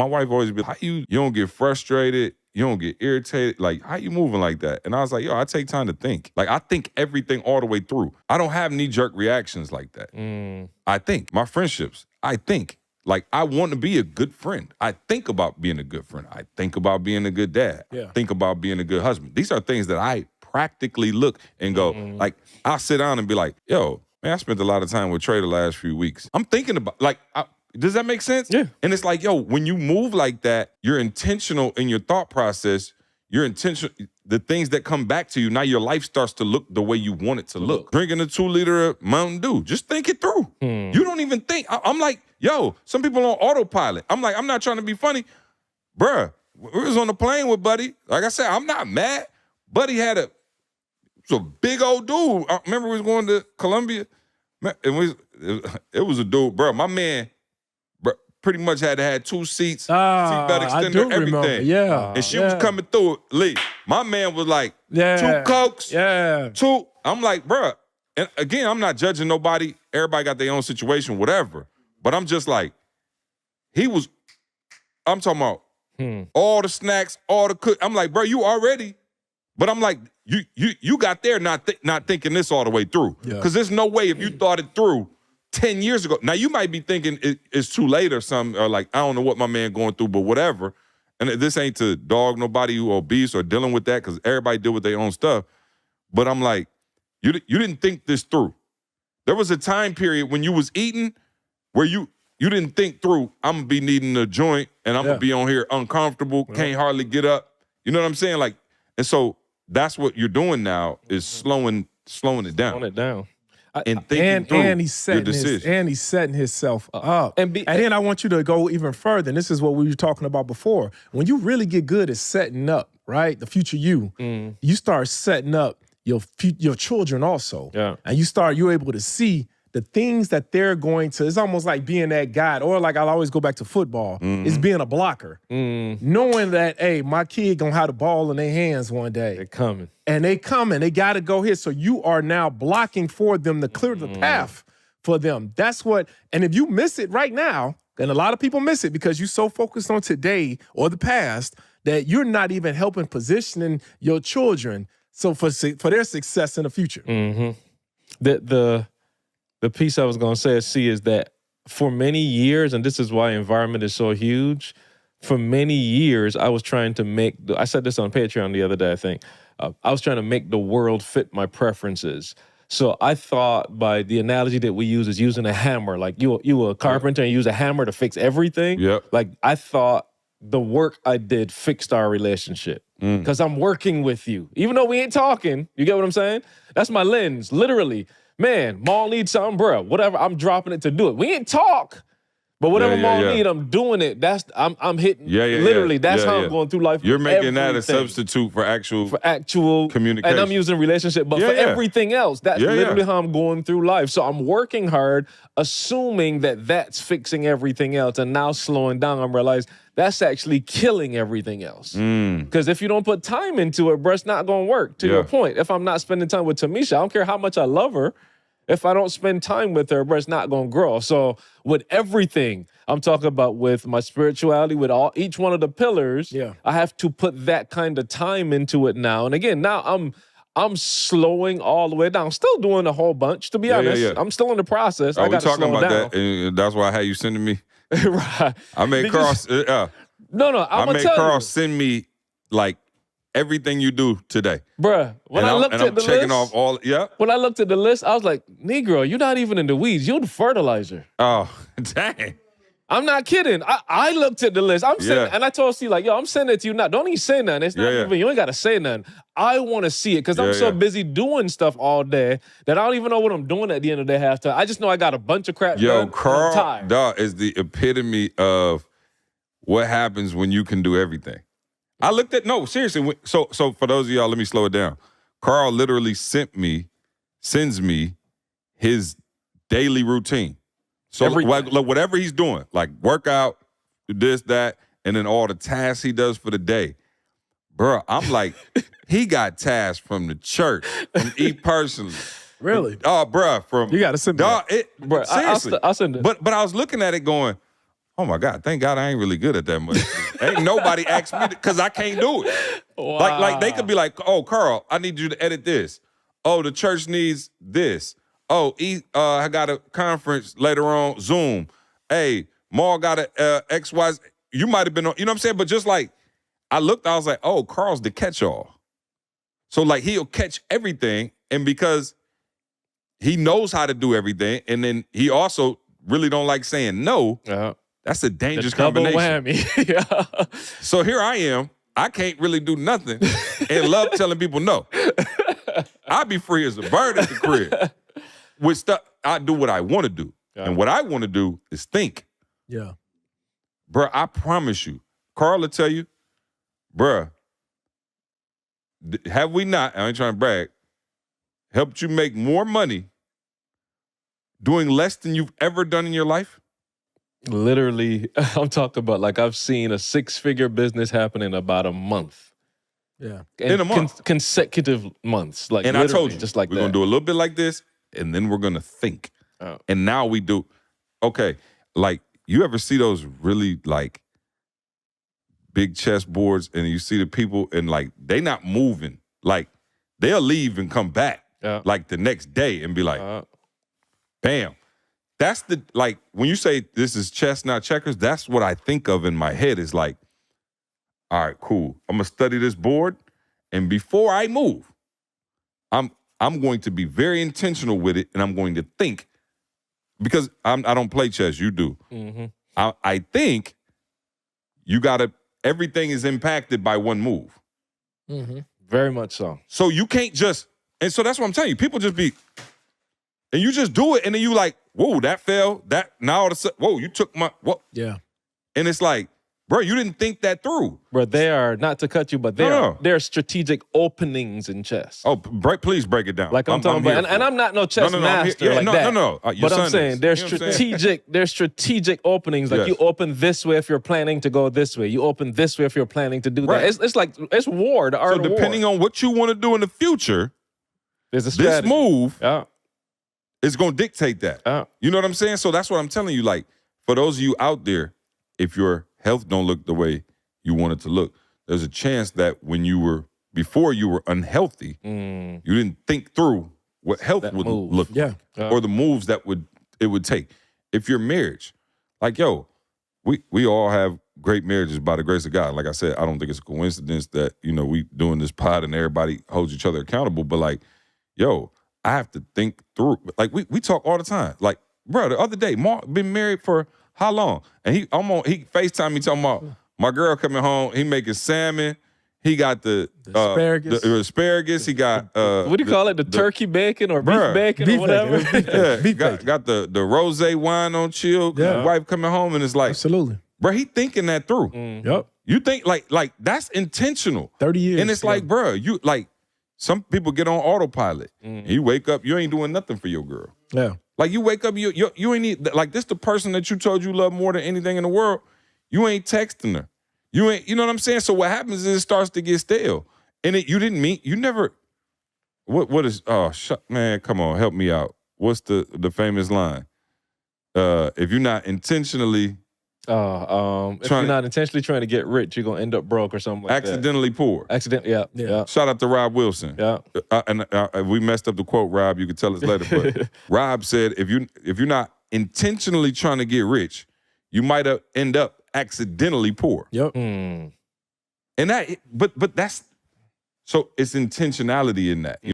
My wife always be like, how you don't get frustrated, you don't get irritated, like, how you moving like that? And I was like, yo, I take time to think. Like, I think everything all the way through. I don't have knee-jerk reactions like that. I think. My friendships, I think. Like, I want to be a good friend. I think about being a good friend. I think about being a good dad. I think about being a good husband. These are things that I practically look and go, like, I'll sit down and be like, yo, man, I spent a lot of time with Trey the last few weeks. I'm thinking about, like, does that make sense? Yeah. And it's like, yo, when you move like that, you're intentional in your thought process. You're intentional. The things that come back to you, now your life starts to look the way you want it to look. Drinking a 2-liter of Mountain Dew, just think it through. You don't even think. I'm like, yo, some people on autopilot. I'm like, I'm not trying to be funny. Bruh, we was on the plane with Buddy. Like I said, I'm not mad. Buddy had a big old dude. I remember we was going to Colombia. It was a dude, bro. My man, pretty much had to have 2 seats, seatbelt extender, everything. Remember. Yeah. And she was coming through it, Lee. My man was like, 2 Cokes, 2. I'm like, bruh. And again, I'm not judging nobody. Everybody got their own situation, whatever. But I'm just like, I'm talking about all the snacks, all the cook. I'm like, bro, you already. But I'm like, you got there not thinking this all the way through. Because there's no way if you thought it through 10 years ago. Now, you might be thinking it's too late or something, or like, I don't know what my man going through, but whatever. And this ain't to dog nobody who obese or dealing with that, because everybody deal with their own stuff. But I'm like, you didn't think this through. There was a time period when you was eating where you didn't think through, I'm going to be needing a joint and I'm going to be on here uncomfortable, can't hardly get up. You know what I'm saying? Like, and so that's what you're doing now is slowing it down. Slowing it down. And thinking through your decision. And he's setting himself up. And then I want you to go even further. And this is what we were talking about before. When you really get good at setting up, right, the future you start setting up your children also. Yeah. And you're able to see the things that they're going to, it's almost like being that guide, or like I'll always go back to football, is being a blocker. Knowing that, hey, my kid gonna have the ball in their hands one day. They're coming. And they gotta go here. So you are now blocking for them to clear the path for them. That's what, and if you miss it right now, and a lot of people miss it because you're so focused on today or the past that you're not even helping positioning your children so for their success in the future. The piece I was going to say, is that for many years, and this is why environment is so huge, for many years, I was trying to I said this on Patreon the other day, I think. I was trying to make the world fit my preferences. So I thought by the analogy that we use is using a hammer. Like you a carpenter and you use a hammer to fix everything. Yep. Like I thought the work I did fixed our relationship. Because I'm working with you. Even though we ain't talking, you get what I'm saying? That's my lens, literally. Man, Maul needs something, bro. Whatever, I'm dropping it to do it. We ain't talk, but whatever Maul need, I'm doing it. I'm hitting. Literally, that's how I'm going through life. You're making that a substitute for actual communication, and I'm using relationship, but for everything else, that's literally how I'm going through life. So I'm working hard, assuming that that's fixing everything else, and now slowing down, I'm realizing that's actually killing everything else. Because if you don't put time into it, bro, it's not going to work. To your point, if I'm not spending time with Tamisha, I don't care how much I love her. If I don't spend time with her, bro, it's not going to grow. So with everything I'm talking about, with my spirituality, with each one of the pillars, I have to put that kind of time into it now. And again, now I'm slowing all the way down. I'm still doing a whole bunch, to be honest. I'm still in the process. I got to slow down. We're talking about that, and that's why I had you sending me. Right. I made Carl. I made Carl send me like everything you do today, bruh. When I looked at the checking list, off all. When I looked at the list, I was like, "Negro, you're not even in the weeds. You're the fertilizer." Oh, dang! I'm not kidding. I looked at the list. I'm sending, and I told C like, "Yo, I'm sending it to you now. Don't even say nothing. It's not even. You ain't got to say nothing. I want to see it because I'm so busy doing stuff all day that I don't even know what I'm doing at the end of the day halftime. I just know I got a bunch of crap done. Carl, dog, is the epitome of what happens when you can do everything. I looked at seriously. So for those of y'all, let me slow it down. Carl literally sends me his daily routine. So whatever he's doing, like workout, this, that, and then all the tasks he does for the day. Bro, I'm like, he got tasks from the church, from me personally. Really? Oh, bro, you got to send me seriously. I'll send it. But I was looking at it going, oh my God, thank God I ain't really good at that much. Ain't nobody asked me because I can't do it. Wow. Like they could be like, oh, Carl, I need you to edit this. Oh, the church needs this. Oh, I got a conference later on, Zoom. Hey, Maul got a XY. You might have been on, you know what I'm saying? But just like, I looked, I was like, oh, Carl's the catch-all. So like he'll catch everything, and because he knows how to do everything, and then he also really don't like saying no, that's a dangerous combination. Whammy. Yeah. So here I am. I can't really do nothing and love telling people no. I be free as a bird at the crib. With stuff, I do what I want to do. And what I want to do is think. Yeah. Bruh, I promise you, Carl will tell you, bruh, have we not, I ain't trying to brag, helped you make more money doing less than you've ever done in your life? Literally, I'm talking about like I've seen a 6-figure business happen in about a month. Yeah. In a month. Consecutive months. Like, and I told you, just like we're going to do a little bit like this, and then we're going to think. And now we do, okay, like you ever see those really like big chessboards and you see the people and like they not moving. Like they'll leave and come back like the next day and be like, bam. That's the, like, when you say this is chess, not checkers, that's what I think of in my head is like, all right, cool. I'm going to study this board, and before I move, I'm going to be very intentional with it, and I'm going to think, because I don't play chess, you do. Mm-hmm. I think you got to, everything is impacted by one move. Mm-hmm. Very much so. So you can't just, and so that's what I'm telling you. People just be, and you just do it, and then you like, whoa, that fell. That now all of a sudden, whoa, you took my what? Yeah. And it's like, bro, you didn't think that through. Bro, they are, not to cut you, but there are strategic openings in chess. Oh, please break it down. Like I'm talking about, and I'm not no chess master like that. But I'm saying there's strategic openings. Like you open this way if you're planning to go this way. You open this way if you're planning to do that. It's like, it's war, the art of war. So depending on what you want to do in the future, there's a strategy. This move is going to dictate that. You know what I'm saying? So that's what I'm telling you. Like, for those of you out there, if your health don't look the way you want it to look, there's a chance that before you were unhealthy, you didn't think through what health would look like, or the moves that it would take. If your marriage, like, yo, we all have great marriages by the grace of God. Like I said, I don't think it's a coincidence that, we doing this pod and everybody holds each other accountable, but like, yo, I have to think through. Like, we talk all the time. Like, bro, the other day, Mark been married for how long? And he FaceTime me talking about my girl coming home. He making salmon. He got the asparagus. The asparagus. He got what do you call it? The turkey bacon or beef bacon or whatever. Got the rosé wine on chill. The wife coming home and it's like, absolutely, bro. He thinking that through. Yep. You think like that's intentional. 30 years. And it's like, bro, you like. Some people get on autopilot. And you wake up, you ain't doing nothing for your girl. Yeah. Like you wake up, you ain't need, like this the person that you told you love more than anything in the world. You ain't texting her. You know what I'm saying? So what happens is it starts to get stale. And you never, what is, man, come on, help me out. What's the famous line? If you're not intentionally if you're not intentionally trying to get rich, you're gonna end up broke or something like accidentally poor. Yeah. Shout out to Rob Wilson. Yeah. And we messed up the quote, Rob. You can tell us later, but Rob said if you're not intentionally trying to get rich, you might end up accidentally poor. Yep. And that, but that's so it's intentionality in that.